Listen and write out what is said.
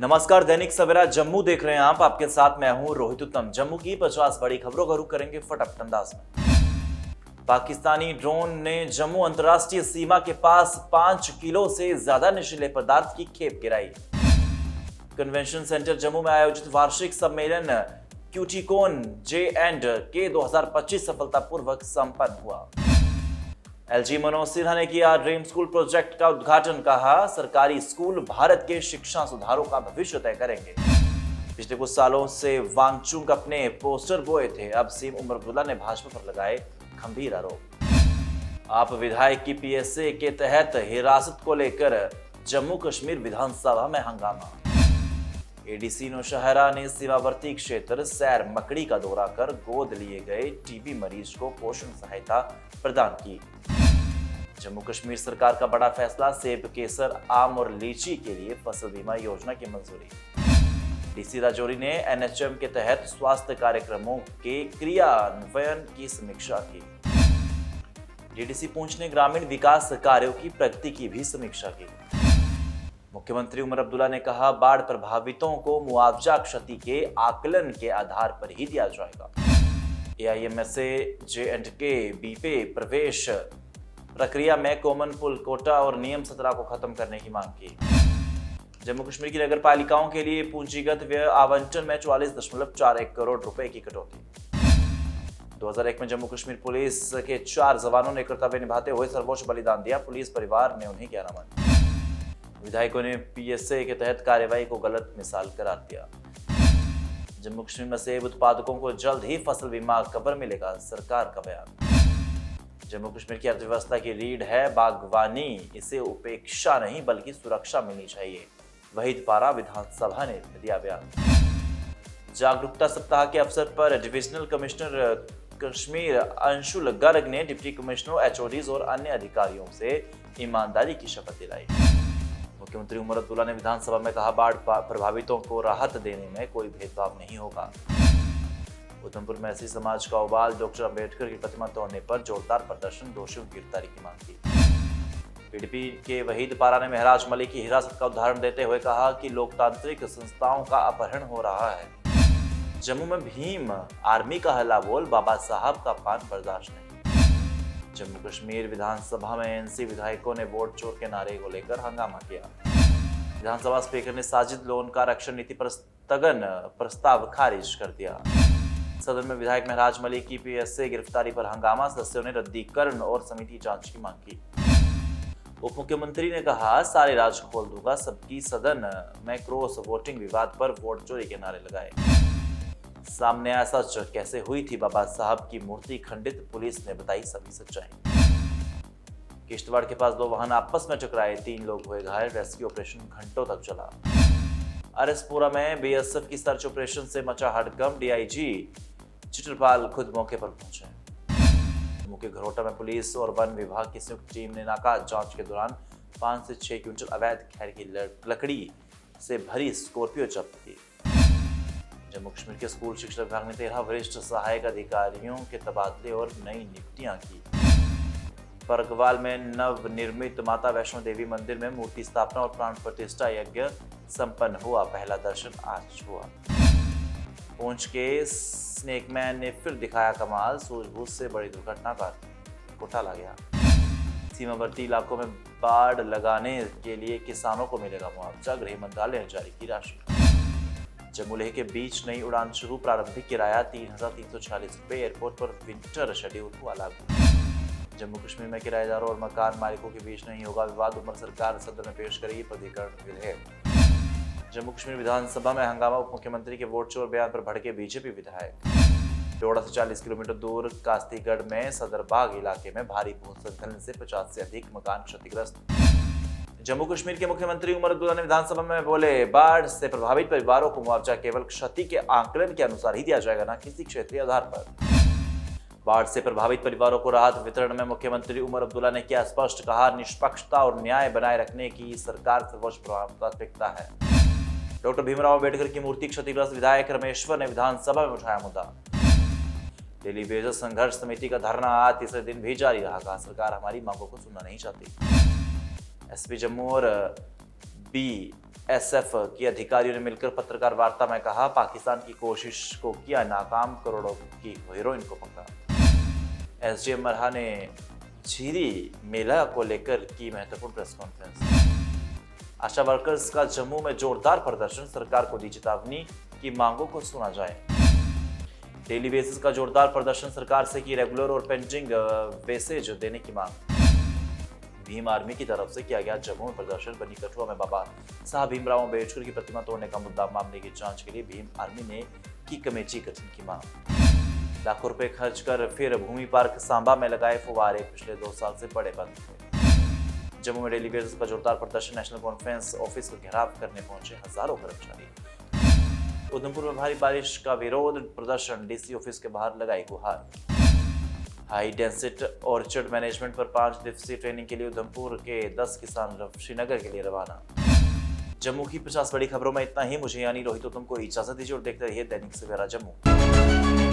नमस्कार, दैनिक सवेरा जम्मू देख रहे हैं आप। आपके साथ मैं हूं रोहित उत्तम। जम्मू की 50 बड़ी खबरों का रुख करेंगे फटाफट अंदाज में। पाकिस्तानी ड्रोन ने जम्मू अंतर्राष्ट्रीय सीमा के पास 5 किलो से ज्यादा नशीले पदार्थ की खेप गिराई। कन्वेंशन सेंटर जम्मू में आयोजित वार्षिक सम्मेलन क्यूटीकॉन J&K 2025 सफलतापूर्वक संपन्न हुआ। LG मनोज सिन्हा ने किया ड्रीम स्कूल प्रोजेक्ट का उद्घाटन। कहा, सरकारी स्कूल भारत के शिक्षा सुधारों का भविष्य तय करेंगे। पिछले कुछ सालों से वांगचुक अपने पोस्टर बोए थे, अब सीएम उमर अब्दुल्ला ने भाजपा पर लगाए गंभीर आरोप। आप विधायक की PSA के तहत हिरासत को लेकर जम्मू कश्मीर विधानसभा में हंगामा। ADC नौशहरा ने सीमावर्ती क्षेत्र सैर मकड़ी का दौरा कर गोद लिए गए TB मरीज को पोषण सहायता प्रदान की। जम्मू कश्मीर सरकार का बड़ा फैसला, सेब, केसर, आम और लीची के लिए फसल बीमा योजना की मंजूरी। DC राजौरी ने NHM के तहत स्वास्थ्य कार्यक्रमों के क्रियान्वयन की समीक्षा की। DDC पुंछ ने ग्रामीण विकास कार्यों की प्रगति की भी समीक्षा की। मुख्यमंत्री उमर अब्दुल्ला ने कहा, बाढ़ प्रभावितों को मुआवजा क्षति के आकलन के आधार पर ही दिया जाएगा। AIMSA J&K बीपे प्रवेश प्रक्रिया में कॉमन पुल कोटा और नियम 17 को खत्म करने की मांग की। जम्मू कश्मीर की नगर पालिकाओं के लिए पूंजीगत व्यय आवंटन में 44.41 करोड़ रुपए की कटौती। 2001 में जम्मू कश्मीर पुलिस के 4 जवानों ने कर्तव्य निभाते हुए सर्वोच्च बलिदान दिया। पुलिस परिवार ने उन्हें किया नमन। विधायकों ने PSA के तहत कार्यवाही को गलत मिसाल करार दिया। जम्मू कश्मीर में सेब उत्पादकों को जल्द ही फसल बीमा कवर मिलेगा, सरकार का बयान। जम्मू कश्मीर की अर्थव्यवस्था की रीढ़ है बागवानी, इसे उपेक्षा नहीं बल्कि सुरक्षा मिलनी चाहिए, वहीद पारा विधानसभा ने दिया बयान। जागरूकता सप्ताह के अवसर पर डिविजनल कमिश्नर कश्मीर अंशुल गर्ग ने डिप्टी कमिश्नरों, HODs और अन्य अधिकारियों से ईमानदारी की शपथ दिलाई। मुख्यमंत्री उमर अब्दुल्ला ने विधानसभा में कहा, बाढ़ प्रभावितों को राहत देने में कोई भेदभाव नहीं होगा। उधमपुर में ऐसी समाज का उबाल, डॉक्टर अंबेडकर की प्रतिमा तोड़ने पर जोरदार प्रदर्शन, दोषियों की गिरफ्तारी की मांग की। PDP के वहीद पारा ने महराज मलिक की हिरासत का उदाहरण देते हुए कहा कि लोकतांत्रिक संस्थाओं का अपहरण हो रहा है। जम्मू में भीम आर्मी का हल्ला बोल, बाबा साहब का पान बर्दाश्त नहीं। जम्मू कश्मीर विधानसभा में NC विधायकों ने वोट चोर के नारे को लेकर हंगामा किया। विधानसभा स्पीकर ने साजिद लोन का आरक्षण नीति पर स्थगन प्रस्ताव खारिज कर दिया। सदन में विधायक महराज मलिक की PSA गिरफ्तारी पर हंगामा, सदस्यों ने रद्दीकरण और समिति जांच की मांग की। उप मुख्यमंत्री ने कहा, सारे राज खोल दूंगा, सबकी सदन में क्रॉस वोटिंग विवाद पर वोट चोरी के नारे लगाए। सामने आया सच, कैसे हुई थी बाबा साहब की मूर्ति खंडित, पुलिस ने बताई सभी सच्चाई। किश्तवाड़ के पास 2 वाहन आपस में टकराए, 3 लोग हुए घायल, रेस्क्यू ऑपरेशन घंटों तक चला। अरसपुरा में BSF की सर्च ऑपरेशन से मचा हड़कंप, DIG चित्रपाल खुद मौके पर पहुंचे। मुख्य घरोटा में पुलिस और वन विभाग की संयुक्त टीम ने नाका जांच के दौरान 5 से 6 क्विंटल अवैध खैर की लकड़ी से भरी स्कॉर्पियो जब्त की। जम्मू कश्मीर के स्कूल शिक्षा विभाग ने 13 वरिष्ठ सहायक अधिकारियों के तबादले और नई नियुक्तियां की। परगवाल में नवनिर्मित माता वैष्णो देवी मंदिर में मूर्ति स्थापना और प्राण प्रतिष्ठा यज्ञ संपन्न हुआ, पहला दर्शन आज हुआ। पुंछ के स्नेकमैन ने फिर दिखाया कमाल, सूझबूझ से बड़ी दुर्घटना का को टाला गया। सीमावर्ती इलाकों में बाड़ लगाने के लिए किसानों को मिलेगा मुआवजा, गृह मंत्रालय ने जारी की राशि। जम्मू लेह के बीच नई उड़ान शुरू, प्रारंभिक किराया 3,346 रुपये, एयरपोर्ट पर विंटर शेड्यूल हुआ लागू। जम्मू कश्मीर में किराएदारों और मकान मालिकों के बीच नहीं होगा विवाद, उमर सरकार सदन में पेश करेगी प्राधिकरण विधेयक। जम्मू कश्मीर विधानसभा में हंगामा, उप मुख्यमंत्री के वोट चोर बयान पर भड़के BJP विधायक। डोडा से 40 किलोमीटर दूर कास्तीगढ़ में सदरबाग इलाके में भारी भूस्खलन से 50 से अधिक मकान क्षतिग्रस्त। जम्मू कश्मीर के मुख्यमंत्री उमर अब्दुल्ला ने विधानसभा में बोले, बाढ़ से प्रभावित परिवारों को मुआवजा केवल क्षति के आकलन के अनुसार ही दिया जाएगा, न किसी क्षेत्रीय आधार पर। बाढ़ से प्रभावित परिवारों को राहत वितरण में मुख्यमंत्री उमर अब्दुल्ला ने किया स्पष्ट, कहा, निष्पक्षता और न्याय बनाए रखने की सरकार सर्वोच्च प्राथमिकता है। डॉक्टर भीमराव अंबेडकर की मूर्ति क्षतिग्रस्त, विधायक रमेश्वर ने विधानसभा में उठाया मुद्दा। डेली वेजेस संघर्ष समिति का धरना आज तीसरे दिन भी जारी रहा, कहा सरकार हमारी मांगों को सुनना नहीं चाहती। SP जम्मू और बीएसएफ के अधिकारियों ने मिलकर पत्रकार वार्ता में कहा, पाकिस्तान की कोशिश को किया नाकाम, करोड़ों की हीरोइन को पकड़ा। एसडीएम मरहा ने झीरी मेला को लेकर की महत्वपूर्ण प्रेस कॉन्फ्रेंस। आशा वर्कर्स का जम्मू में जोरदार प्रदर्शन, सरकार को दी चेतावनी कि मांगों को सुना जाए। डेली बेसिस का जोरदार प्रदर्शन, सरकार से की रेगुलर और पेंडिंग वेसेज देने की मांग। भीम आर्मी की तरफ से किया गया जम्मू में प्रदर्शन, बनी कठुआ में बाबा साहब भीमराव अम्बेडकर की प्रतिमा तोड़ने का मुद्दा, मामले की जांच के लिए भीम आर्मी ने की कमेटी गठन की मांग। लाखों रुपए खर्च कर फिर भूमि पार्क सांबा में लगाए फुवारे, पिछले 2 साल से बड़े बंद थे। जम्मू में डेली बेसिस का जोरदार प्रदर्शन, नेशनल कॉन्फ्रेंस ऑफिस को घेराव करने पहुंचे हजारों कर्मचारी। उधमपुर में भारी बारिश का विरोध प्रदर्शन, डीसी ऑफिस के बाहर लगाई गुहार। हाई डेंसिटी ऑर्चर्ड मैनेजमेंट पर 5 दिवसीय ट्रेनिंग के लिए उधमपुर के 10 किसान श्रीनगर के लिए रवाना। जम्मू की 50 बड़ी खबरों में इतना ही। मुझे यानी रोहित उत्तम को इजाजत दीजिए और देखते रहिए दैनिक सवेरा जम्मू।